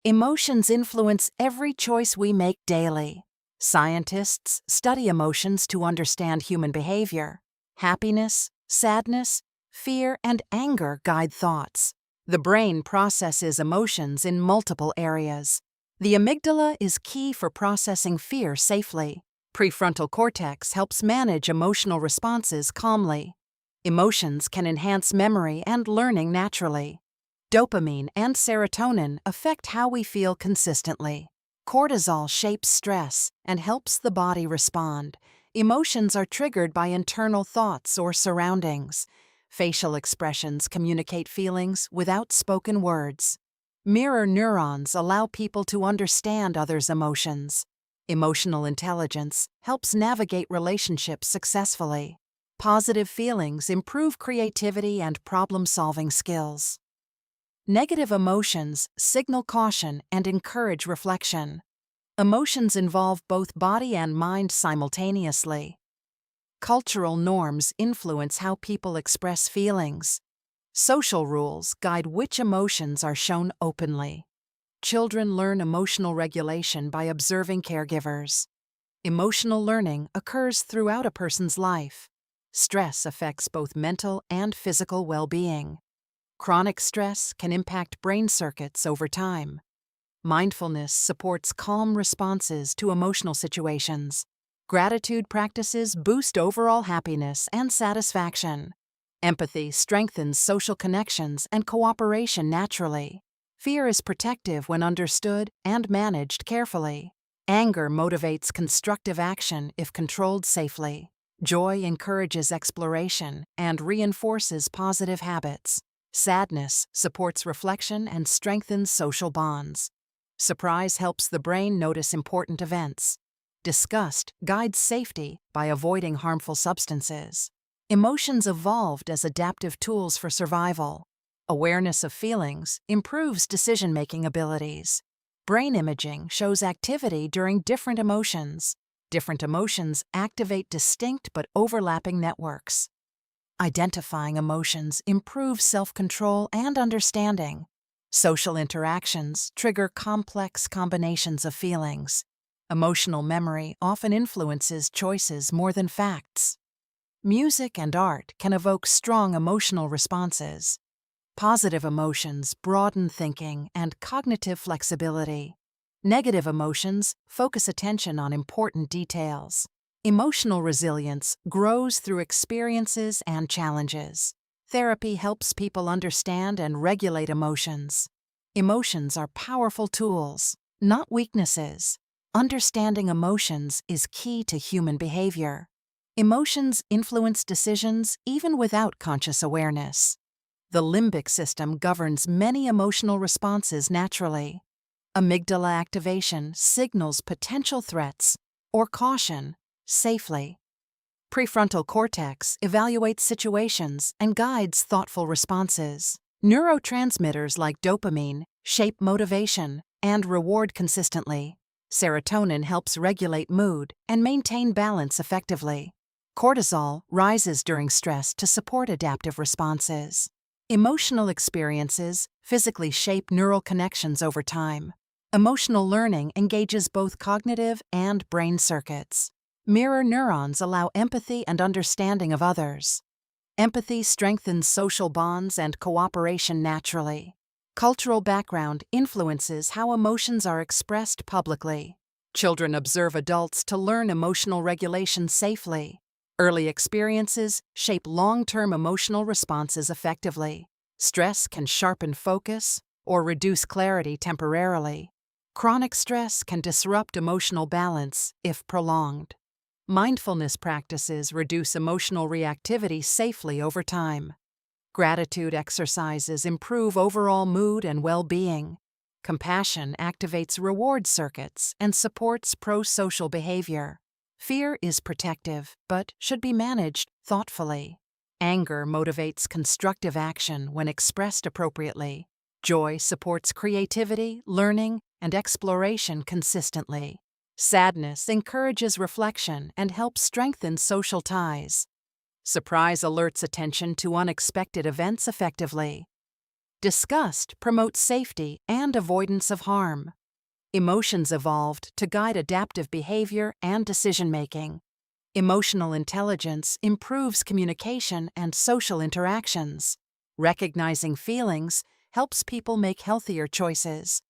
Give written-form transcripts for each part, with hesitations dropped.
Emotions influence every choice we make daily. Scientists study emotions to understand human behavior. Happiness, sadness, fear, and anger guide thoughts. The brain processes emotions in multiple areas. The amygdala is key for processing fear safely. Prefrontal cortex helps manage emotional responses calmly. Emotions can enhance memory and learning naturally. Dopamine and serotonin affect how we feel consistently. Cortisol shapes stress and helps the body respond. Emotions are triggered by internal thoughts or surroundings. Facial expressions communicate feelings without spoken words. Mirror neurons allow people to understand others' emotions. Emotional intelligence helps navigate relationships successfully. Positive feelings improve creativity and problem-solving skills. Negative emotions signal caution and encourage reflection. Emotions involve both body and mind simultaneously. Cultural norms influence how people express feelings. Social rules guide which emotions are shown openly. Children learn emotional regulation by observing caregivers. Emotional learning occurs throughout a person's life. Stress affects both mental and physical well-being. Chronic stress can impact brain circuits over time. Mindfulness supports calm responses to emotional situations. Gratitude practices boost overall happiness and satisfaction. Empathy strengthens social connections and cooperation naturally. Fear is protective when understood and managed carefully. Anger motivates constructive action if controlled safely. Joy encourages exploration and reinforces positive habits. Sadness supports reflection and strengthens social bonds. Surprise helps the brain notice important events. Disgust guides safety by avoiding harmful substances. Emotions evolved as adaptive tools for survival. Awareness of feelings improves decision-making abilities. Brain imaging shows activity during different emotions. Different emotions activate distinct but overlapping networks. Identifying emotions improves self-control and understanding. Social interactions trigger complex combinations of feelings. Emotional memory often influences choices more than facts. Music and art can evoke strong emotional responses. Positive emotions broaden thinking and cognitive flexibility. Negative emotions focus attention on important details. Emotional resilience grows through experiences and challenges. Therapy helps people understand and regulate emotions. Emotions are powerful tools, not weaknesses. Understanding emotions is key to human behavior. Emotions influence decisions even without conscious awareness. The limbic system governs many emotional responses naturally. Amygdala activation signals potential threats or caution safely. Prefrontal cortex evaluates situations and guides thoughtful responses. Neurotransmitters like dopamine shape motivation and reward consistently. Serotonin helps regulate mood and maintain balance effectively. Cortisol rises during stress to support adaptive responses. Emotional experiences physically shape neural connections over time. Emotional learning engages both cognitive and brain circuits. Mirror neurons allow empathy and understanding of others. Empathy strengthens social bonds and cooperation naturally. Cultural background influences how emotions are expressed publicly. Children observe adults to learn emotional regulation safely. Early experiences shape long-term emotional responses effectively. Stress can sharpen focus or reduce clarity temporarily. Chronic stress can disrupt emotional balance if prolonged. Mindfulness practices reduce emotional reactivity safely over time. Gratitude exercises improve overall mood and well-being. Compassion activates reward circuits and supports pro-social behavior. Fear is protective, but should be managed thoughtfully. Anger motivates constructive action when expressed appropriately. Joy supports creativity, learning, and exploration consistently. Sadness encourages reflection and helps strengthen social ties. Surprise alerts attention to unexpected events effectively. Disgust promotes safety and avoidance of harm. Emotions evolved to guide adaptive behavior and decision-making. Emotional intelligence improves communication and social interactions. Recognizing feelings helps people make healthier choices.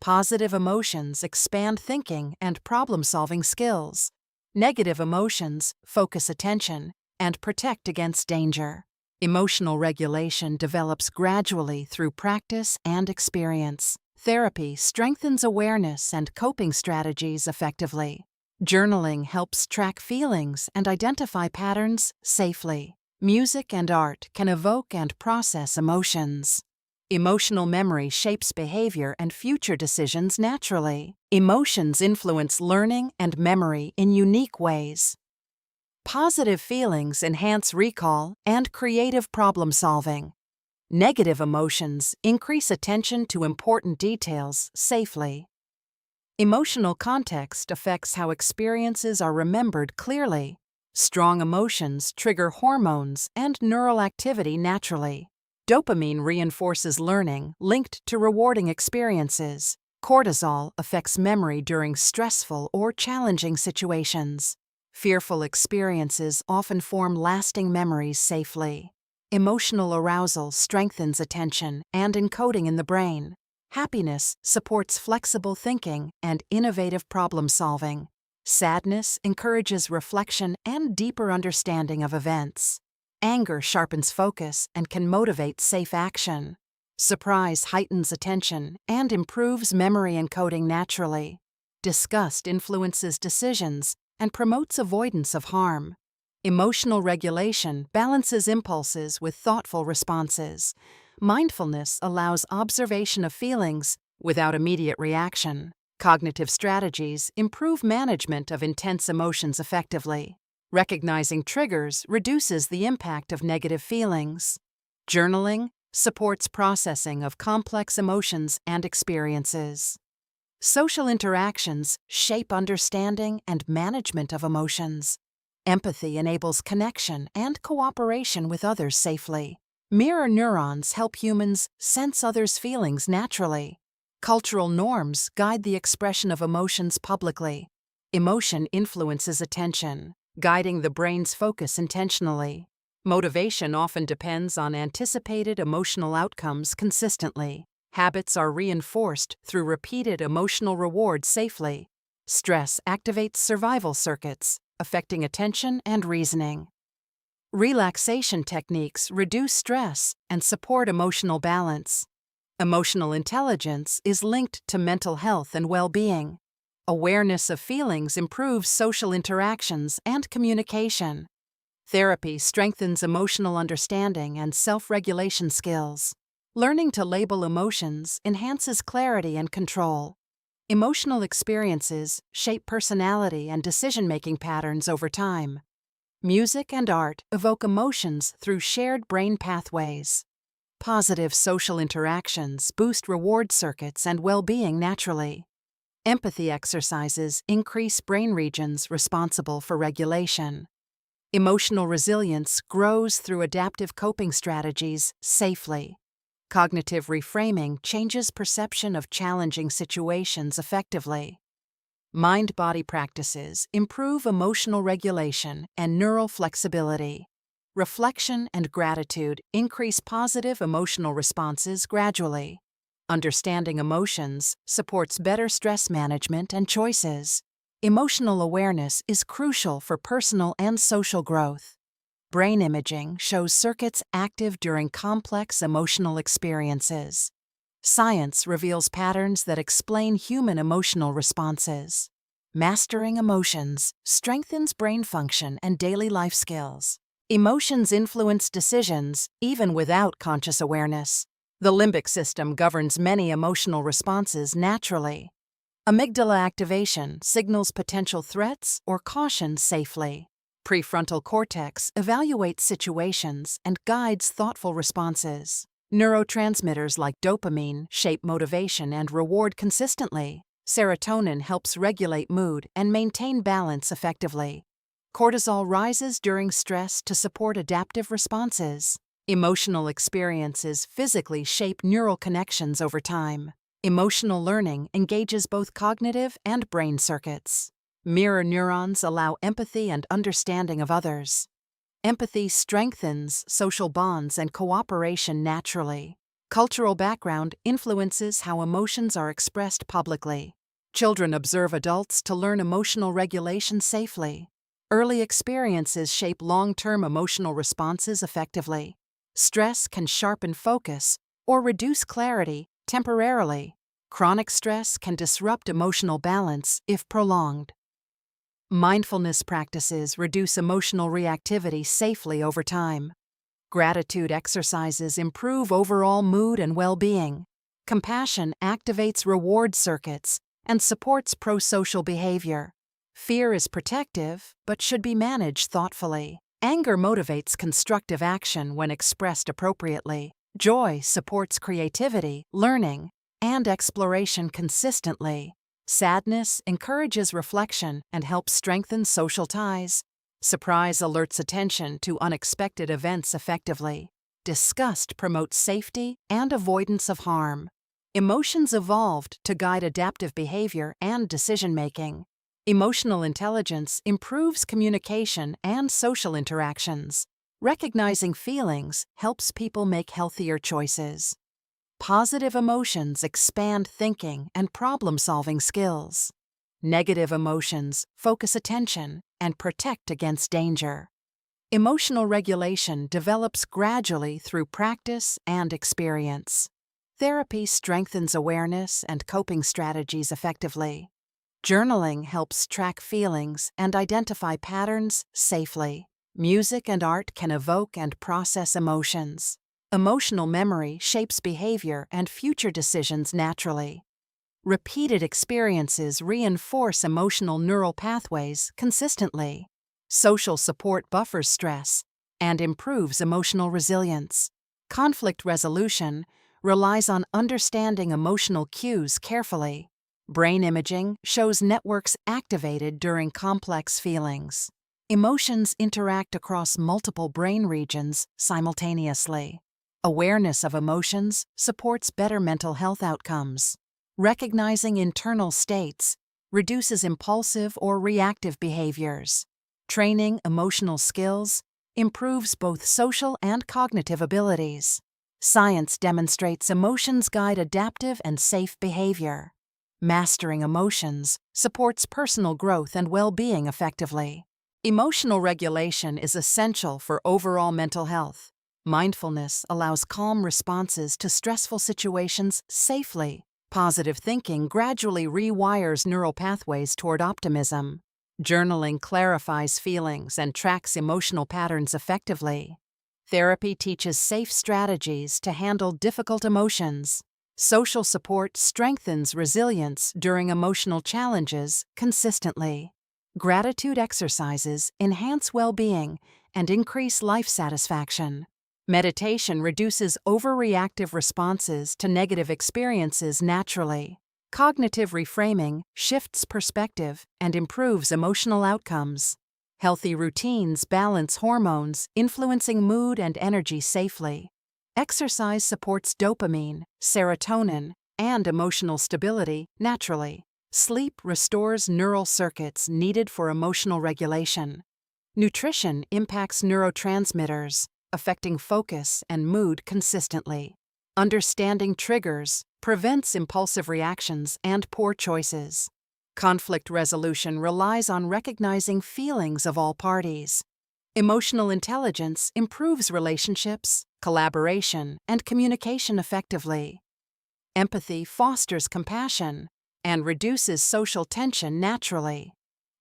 Positive emotions expand thinking and problem-solving skills. Negative emotions focus attention and protect against danger. Emotional regulation develops gradually through practice and experience. Therapy strengthens awareness and coping strategies effectively. Journaling helps track feelings and identify patterns safely. Music and art can evoke and process emotions. Emotional memory shapes behavior and future decisions naturally. Emotions influence learning and memory in unique ways. Positive feelings enhance recall and creative problem-solving. Negative emotions increase attention to important details safely. Emotional context affects how experiences are remembered clearly. Strong emotions trigger hormones and neural activity naturally. Dopamine reinforces learning linked to rewarding experiences. Cortisol affects memory during stressful or challenging situations. Fearful experiences often form lasting memories safely. Emotional arousal strengthens attention and encoding in the brain. Happiness supports flexible thinking and innovative problem-solving. Sadness encourages reflection and deeper understanding of events. Anger sharpens focus and can motivate safe action. Surprise heightens attention and improves memory encoding naturally. Disgust influences decisions and promotes avoidance of harm. Emotional regulation balances impulses with thoughtful responses. Mindfulness allows observation of feelings without immediate reaction. Cognitive strategies improve management of intense emotions effectively. Recognizing triggers reduces the impact of negative feelings. Journaling supports processing of complex emotions and experiences. Social interactions shape understanding and management of emotions. Empathy enables connection and cooperation with others safely. Mirror neurons help humans sense others' feelings naturally. Cultural norms guide the expression of emotions publicly. Emotion influences attention, guiding the brain's focus intentionally. Motivation often depends on anticipated emotional outcomes consistently. Habits are reinforced through repeated emotional rewards safely. Stress activates survival circuits, affecting attention and reasoning. Relaxation techniques reduce stress and support emotional balance. Emotional intelligence is linked to mental health and well-being. Awareness of feelings improves social interactions and communication. Therapy strengthens emotional understanding and self-regulation skills. Learning to label emotions enhances clarity and control. Emotional experiences shape personality and decision-making patterns over time. Music and art evoke emotions through shared brain pathways. Positive social interactions boost reward circuits and well-being naturally. Empathy exercises increase brain regions responsible for regulation. Emotional resilience grows through adaptive coping strategies safely. Cognitive reframing changes perception of challenging situations effectively. Mind-body practices improve emotional regulation and neural flexibility. Reflection and gratitude increase positive emotional responses gradually. Understanding emotions supports better stress management and choices. Emotional awareness is crucial for personal and social growth. Brain imaging shows circuits active during complex emotional experiences. Science reveals patterns that explain human emotional responses. Mastering emotions strengthens brain function and daily life skills. Emotions influence decisions even without conscious awareness. The limbic system governs many emotional responses naturally. Amygdala activation signals potential threats or caution safely. Prefrontal cortex evaluates situations and guides thoughtful responses. Neurotransmitters like dopamine shape motivation and reward consistently. Serotonin helps regulate mood and maintain balance effectively. Cortisol rises during stress to support adaptive responses. Emotional experiences physically shape neural connections over time. Emotional learning engages both cognitive and brain circuits. Mirror neurons allow empathy and understanding of others. Empathy strengthens social bonds and cooperation naturally. Cultural background influences how emotions are expressed publicly. Children observe adults to learn emotional regulation safely. Early experiences shape long-term emotional responses effectively. Stress can sharpen focus or reduce clarity temporarily. Chronic stress can disrupt emotional balance if prolonged. Mindfulness practices reduce emotional reactivity safely over time. Gratitude exercises improve overall mood and well-being. Compassion activates reward circuits and supports pro-social behavior. Fear is protective, but should be managed thoughtfully. Anger motivates constructive action when expressed appropriately. Joy supports creativity, learning, and exploration consistently. Sadness encourages reflection and helps strengthen social ties. Surprise alerts attention to unexpected events effectively. Disgust promotes safety and avoidance of harm. Emotions evolved to guide adaptive behavior and decision-making. Emotional intelligence improves communication and social interactions. Recognizing feelings helps people make healthier choices. Positive emotions expand thinking and problem-solving skills. Negative emotions focus attention and protect against danger. Emotional regulation develops gradually through practice and experience. Therapy strengthens awareness and coping strategies effectively. Journaling helps track feelings and identify patterns safely. Music and art can evoke and process emotions. Emotional memory shapes behavior and future decisions naturally. Repeated experiences reinforce emotional neural pathways consistently. Social support buffers stress and improves emotional resilience. Conflict resolution relies on understanding emotional cues carefully. Brain imaging shows networks activated during complex feelings. Emotions interact across multiple brain regions simultaneously. Awareness of emotions supports better mental health outcomes. Recognizing internal states reduces impulsive or reactive behaviors. Training emotional skills improves both social and cognitive abilities. Science demonstrates emotions guide adaptive and safe behavior. Mastering emotions supports personal growth and well-being effectively. Emotional regulation is essential for overall mental health. Mindfulness allows calm responses to stressful situations safely. Positive thinking gradually rewires neural pathways toward optimism. Journaling clarifies feelings and tracks emotional patterns effectively. Therapy teaches safe strategies to handle difficult emotions. Social support strengthens resilience during emotional challenges consistently. Gratitude exercises enhance well-being and increase life satisfaction. Meditation reduces overreactive responses to negative experiences naturally. Cognitive reframing shifts perspective and improves emotional outcomes. Healthy routines balance hormones, influencing mood and energy safely. Exercise supports dopamine, serotonin, and emotional stability naturally. Sleep restores neural circuits needed for emotional regulation. Nutrition impacts neurotransmitters, affecting focus and mood consistently. Understanding triggers prevents impulsive reactions and poor choices. Conflict resolution relies on recognizing feelings of all parties. Emotional intelligence improves relationships, collaboration, and communication effectively. Empathy fosters compassion and reduces social tension naturally.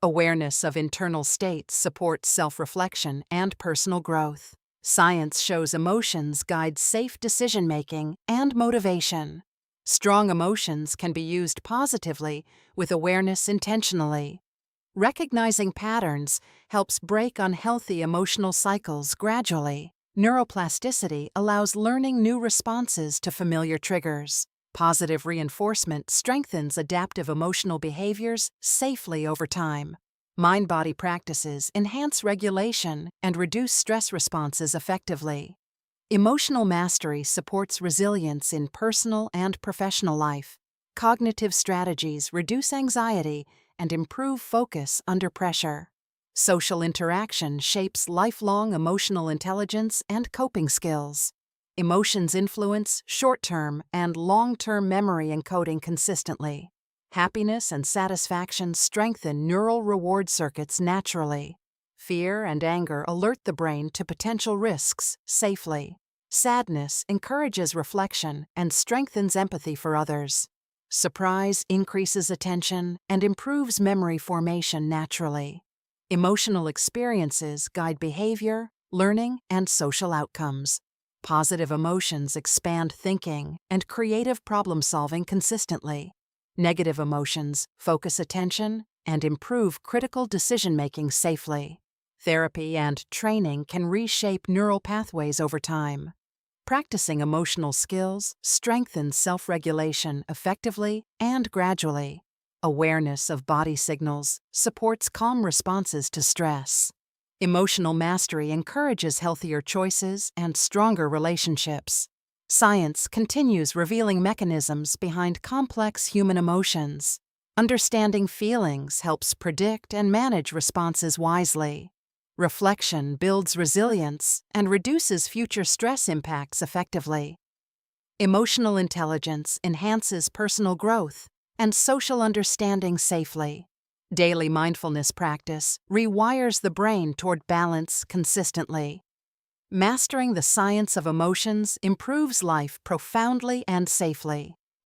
Awareness of internal states supports self-reflection and personal growth. Science shows emotions guide safe decision-making and motivation. Strong emotions can be used positively with awareness intentionally. Recognizing patterns helps break unhealthy emotional cycles gradually. Neuroplasticity allows learning new responses to familiar triggers. Positive reinforcement strengthens adaptive emotional behaviors safely over time. Mind-body practices enhance regulation and reduce stress responses effectively. Emotional mastery supports resilience in personal and professional life. Cognitive strategies reduce anxiety and improve focus under pressure. Social interaction shapes lifelong emotional intelligence and coping skills. Emotions influence short-term and long-term memory encoding consistently. Happiness and satisfaction strengthen neural reward circuits naturally. Fear and anger alert the brain to potential risks safely. Sadness encourages reflection and strengthens empathy for others. Surprise increases attention and improves memory formation naturally. Emotional experiences guide behavior, learning, and social outcomes. Positive emotions expand thinking and creative problem-solving consistently. Negative emotions focus attention and improve critical decision-making safely. Therapy and training can reshape neural pathways over time. Practicing emotional skills strengthens self-regulation effectively and gradually. Awareness of body signals supports calm responses to stress. Emotional mastery encourages healthier choices and stronger relationships. Science continues revealing mechanisms behind complex human emotions. Understanding feelings helps predict and manage responses wisely. Reflection builds resilience and reduces future stress impacts effectively. Emotional intelligence enhances personal growth and social understanding safely. Daily mindfulness practice rewires the brain toward balance consistently. Mastering the science of emotions improves life profoundly and safely.